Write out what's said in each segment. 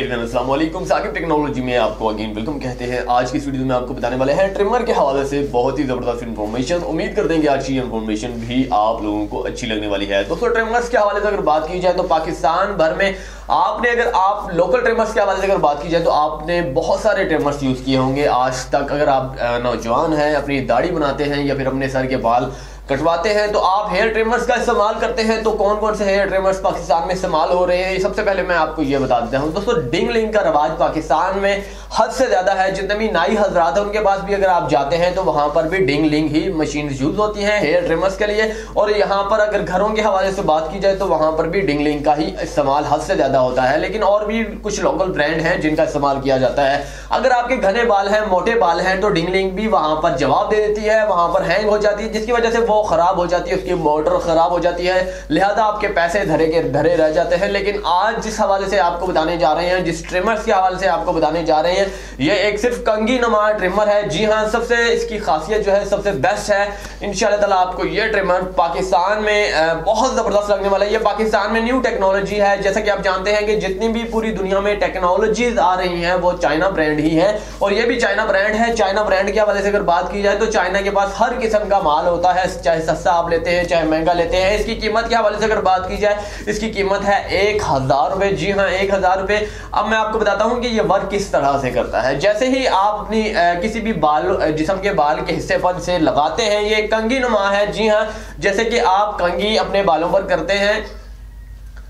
अस्सलाम वालेकुम। साकिब टेक्नोलॉजी में आपको अगेन वेलकम कहते हैं। आज की इस वीडियो में आपको बताने वाले हैं ट्रिमर के हवाले से बहुत ही ज़बरदस्त इन्फॉर्मेशन। उम्मीद करते हैं कि आज की इन्फॉर्मेशन भी आप लोगों को अच्छी लगने वाली है। दोस्तों, ट्रिमर्स के हवाले से अगर बात की जाए तो पाकिस्तान भर में अगर आप लोकल ट्रिमर्स के हवाले से अगर बात की जाए तो आपने बहुत सारे ट्रिमर्स यूज़ किए होंगे आज तक। अगर आप नौजवान हैं, अपनी दाढ़ी बनाते हैं या फिर अपने सर के बाल कटवाते हैं तो आप हेयर ट्रिमर्स का इस्तेमाल करते हैं। तो कौन कौन से हेयर ट्रिमर्स पाकिस्तान में इस्तेमाल हो रहे हैं, सबसे पहले मैं आपको ये बता देता हूं। दोस्तों, डिंगलिंग का रवाज पाकिस्तान में हद से ज़्यादा है। जितने भी नाई हजरात हैं उनके पास भी अगर आप जाते हैं तो वहाँ पर भी डिंगलिंग ही मशीन यूज़ होती हैं हेयर ट्रिमर्स के लिए। और यहाँ पर अगर घरों के हवाले से बात की जाए तो वहाँ पर भी डिंगलिंग का ही इस्तेमाल हद से ज़्यादा होता है। लेकिन और भी कुछ लोकल ब्रांड हैं जिनका इस्तेमाल किया जाता है। अगर आपके घने बाल हैं, मोटे बाल हैं, तो डिंगलिंग भी वहाँ पर जवाब दे देती है, वहाँ पर हैंग हो जाती है, जिसकी वजह से वो ख़राब हो जाती है, उसकी मोटर ख़राब हो जाती है, लिहाजा आपके पैसे धरे के धरे रह जाते हैं। लेकिन आज जिस हवाले से आपको बताने जा रहे हैं, जिस ट्रिमर्स के हवाले से आपको बताने जा रहे हैं, ये एक सिर्फ कंघी नुमा ट्रिमर है। जी हाँ, सबसे इसकी खासियत जो है सबसे बेस्ट है। इंशाल्लाह ताला आपको ये ट्रिमर पाकिस्तान में बहुत ज़बरदस्त लगने वाला है। ये पाकिस्तान में न्यू टेक्नोलॉजी है। जैसा कि आप जानते हैं कि जितनी भी पूरी दुनिया में टेक्नोलॉजीज आ रही हैं वो चाइना ब्रांड ही है, और ये भी चाइना ब्रांड है। चाइना ब्रांड के हवाले से अगर बात की जाए तो चाइना के पास हर किस्म का माल होता है, चाहे सस्ता आप लेते हैं चाहे महंगा लेते हैं। इसकी कीमत के हवाले से अगर बात की जाए, इसकी कीमत है 1000 रुपए। जी हाँ, 1000 रुपए। अब मैं आपको बताता हूं कि ये वर्क किस तरह से करता है। जैसे ही आप अपनी किसी भी जिस्म के बाल के हिस्से पर से लगाते हैं, ये कंघी नुमा है। जी हाँ, जैसे कि आप कंघी अपने बालों पर करते हैं,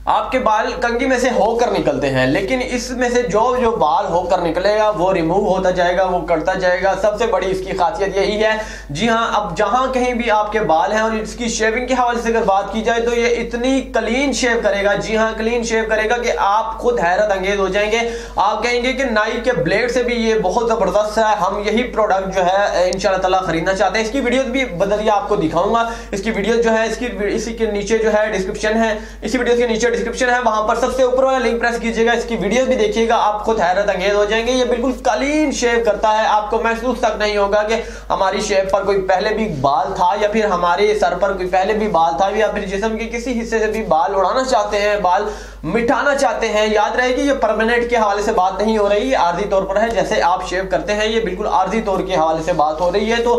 आपके बाल कंघी में से होकर निकलते हैं, लेकिन इसमें से जो बाल होकर निकलेगा वो रिमूव होता जाएगा, वो कटता जाएगा। सबसे बड़ी इसकी खासियत यही है। जी हाँ, अब जहां कहीं भी आपके बाल हैं, और इसकी शेविंग के हवाले से अगर बात की जाए तो ये इतनी क्लीन शेव करेगा। जी हाँ, क्लीन शेव करेगा कि आप खुद हैरत अंगेज हो जाएंगे। आप कहेंगे कि नाई के ब्लेड से भी ये बहुत जबरदस्त है। हम यही प्रोडक्ट जो है इंशाल्लाह ताला खरीदना चाहते हैं। इसकी वीडियो भी बदलिए आपको दिखाऊंगा। इसकी वीडियो जो है इसी के नीचे जो है डिस्क्रिप्शन है, इसी वीडियो के नीचे डिस्क्रिप्शन है, वहां पर सबसे ऊपर वाला लिंक प्रेस कीजिएगा, इसकी वीडियो भी देखिएगा, आप खुद हैरत अंगेज हो जाएंगे। ये बिल्कुल क्लीन शेव करता है। आपको महसूस तक नहीं होगा कि हमारी शेव पर कोई पहले भी बाल था, या फिर हमारे सर पर कोई पहले भी बाल था, या फिर जिस्म के किसी हिस्से से भी बाल उड़ाना चाहते हैं, बाल मिटाना चाहते हैं। याद रहे कि ये परमानेंट के हवाले से बात नहीं हो रही, ये आर्जी तौर पर है। जैसे आप शेव करते हैं, ये बिल्कुल आर्जी तौर के हवाले से बात हो रही है। तो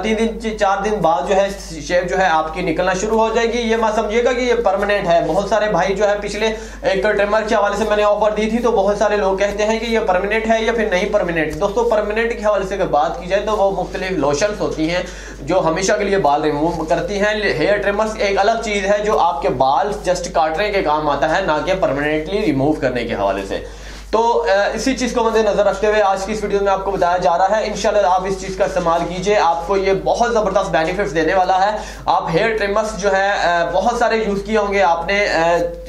3 दिन 4 दिन बाद जो है शेव जो है आपकी निकलना शुरू हो जाएगी। ये मत समझिएगा कि ये परमानेंट है। बहुत सारे भाई जो है पिछले एक ट्रिमर के हवाले से मैंने ऑफर दी थी, तो बहुत सारे लोग कहते हैं कि ये परमानेंट है या फिर नहीं परमानेंट। दोस्तों, परमानेंट के हवाले से अगर बात की जाए तो वो मुख्तलिफ लोशंस होती हैं जो हमेशा के लिए बाल रिमूव करती हैं। हेयर ट्रिमर्स एक अलग चीज है जो आपके बाल जस्ट काटने के काम आता है, ना कि परमानेंटली रिमूव करने के हवाले से। तो इसी चीज़ को मद्देनजर रखते हुए आज की इस वीडियो में आपको बताया जा रहा है। इंशाल्लाह आप इस चीज़ का इस्तेमाल कीजिए, आपको ये बहुत ज़बरदस्त बेनिफिट्स देने वाला है। आप हेयर ट्रिमर्स जो है बहुत सारे यूज़ किए होंगे आपने,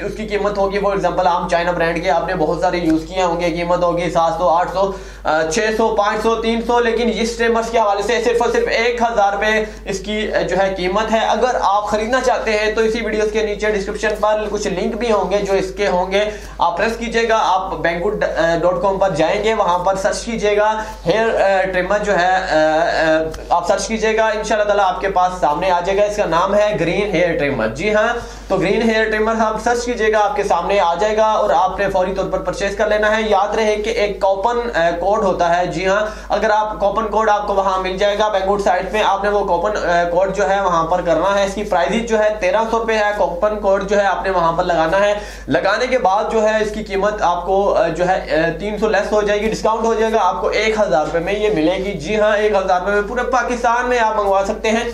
उसकी कीमत होगी, फॉर एग्जांपल हम चाइना ब्रांड के आपने बहुत सारे यूज़ किए होंगे, कीमत होगी 700, 800, 600, 500, 300। लेकिन इस ट्रिमर्स के हवाले से सिर्फ और सिर्फ 1000 रुपये इसकी जो है कीमत है। अगर आप खरीदना चाहते हैं तो इसी वीडियो के नीचे डिस्क्रिप्शन पर कुछ लिंक भी होंगे जो इसके होंगे, आप प्रेस कीजिएगा। आप Banggood.com पर जाएंगे, वहां पर सर्च कीजिएगा हेयर ट्रिमर जो है, आप सर्च कीजिएगा, इंशाल्लाह ताला आपके पास सामने आ जाएगा। इसका नाम है ग्रीन हेयर ट्रिमर। जी हाँ, तो ग्रीन हेयर ट्रिमर आप सर्च कीजिएगा, आपके सामने आ जाएगा और आपने फौरी तौर पर परचेज कर लेना है। याद रहे कि एक कूपन कोड होता है। जी हाँ, अगर आप कूपन कोड आपको वहां मिल जाएगा Banggood साइट पे, आपने वो कूपन कोड जो है वहां पर करना है। इसकी प्राइस जो है 1300 रुपए है। कूपन कोड जो है आपने वहां पर लगाना है। लगाने के बाद जो है इसकी कीमत आपको जो है 300 लेस हो जाएगी, डिस्काउंट हो जाएगा, आपको 1000 रुपए में ये मिलेगी। जी हाँ, 1000 रुपए में पूरे पाकिस्तान में आप मंगवा सकते हैं।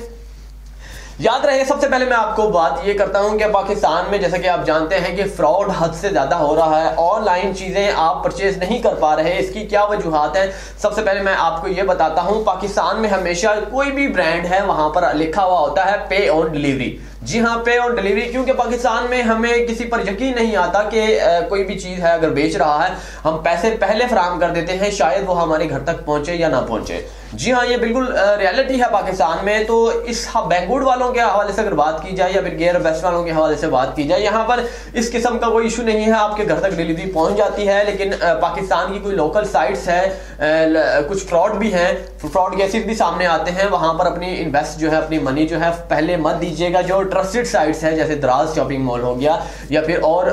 याद रहे, सबसे पहले मैं आपको बात ये करता हूं कि पाकिस्तान में जैसा कि आप जानते हैं कि फ्रॉड हद से ज़्यादा हो रहा है। ऑनलाइन चीज़ें आप परचेज नहीं कर पा रहे, इसकी क्या वजूहात हैं? सबसे पहले मैं आपको ये बताता हूं, पाकिस्तान में हमेशा कोई भी ब्रांड है वहां पर लिखा हुआ होता है पे ऑन डिलीवरी। जी हाँ, पे ऑन डिलीवरी, क्योंकि पाकिस्तान में हमें किसी पर यकीन नहीं आता कि कोई भी चीज़ है अगर बेच रहा है, हम पैसे पहले फराहम कर देते हैं, शायद वो हमारे घर तक पहुंचे या ना पहुंचे। जी हाँ, ये बिल्कुल रियलिटी है पाकिस्तान में। तो इस Banggood वालों के हवाले से अगर बात की जाए या फिर गेयर बेस्ट वालों के हवाले से बात की जाए, यहाँ पर इस किस्म का कोई इशू नहीं है, आपके घर तक डिलीवरी पहुंच जाती है। लेकिन पाकिस्तान की कोई लोकल साइट्स है, कुछ फ्रॉड भी हैं, फ्रॉड केसेस भी सामने आते हैं। वहाँ पर अपनी इन्वेस्ट जो है, अपनी मनी जो है पहले मत दीजिएगा। जो ट्रस्टेड साइट्स हैं जैसे दराज शॉपिंग मॉल हो गया या फिर और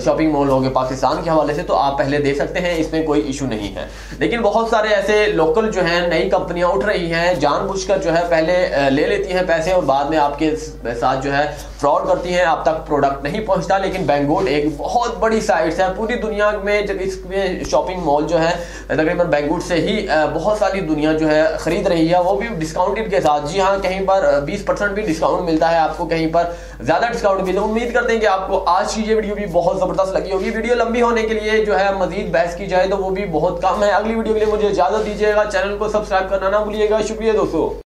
शॉपिंग मॉल हो गए पाकिस्तान के हवाले से, तो आप पहले दे सकते हैं, इसमें कोई इशू नहीं है। लेकिन बहुत सारे ऐसे लोकल जो है नई कंपनियां उठ रही हैं, जानबूझकर जो है पहले ले लेती हैं पैसे और बाद में आपके साथ जो है फ्रॉड करती हैं, आप तक प्रोडक्ट नहीं पहुंचता। लेकिन बैंगगोड एक बहुत बड़ी साइट है पूरी दुनिया में, जब इसमें शॉपिंग मॉल जो है तकरीबन बैंगगोड से ही बहुत सारी दुनिया जो है खरीद रही है, वो भी डिस्काउंटेड के साथ। जी हाँ, कहीं पर 20% भी डिस्काउंट मिलता है आपको, कहीं पर ज्यादा डिस्काउंट मिलता है। उम्मीद करते हैं कि आपको आज की ये वीडियो भी बहुत जबरदस्त लगी होगी। वीडियो लंबी होने के लिए जो है मजीद बहस की जाए तो वो भी बहुत कम है। अगली वीडियो के लिए मुझे इजाजत दीजिएगा, चैनल को सब्सक्राइब करना ना भूलिएगा। शुक्रिया दोस्तों।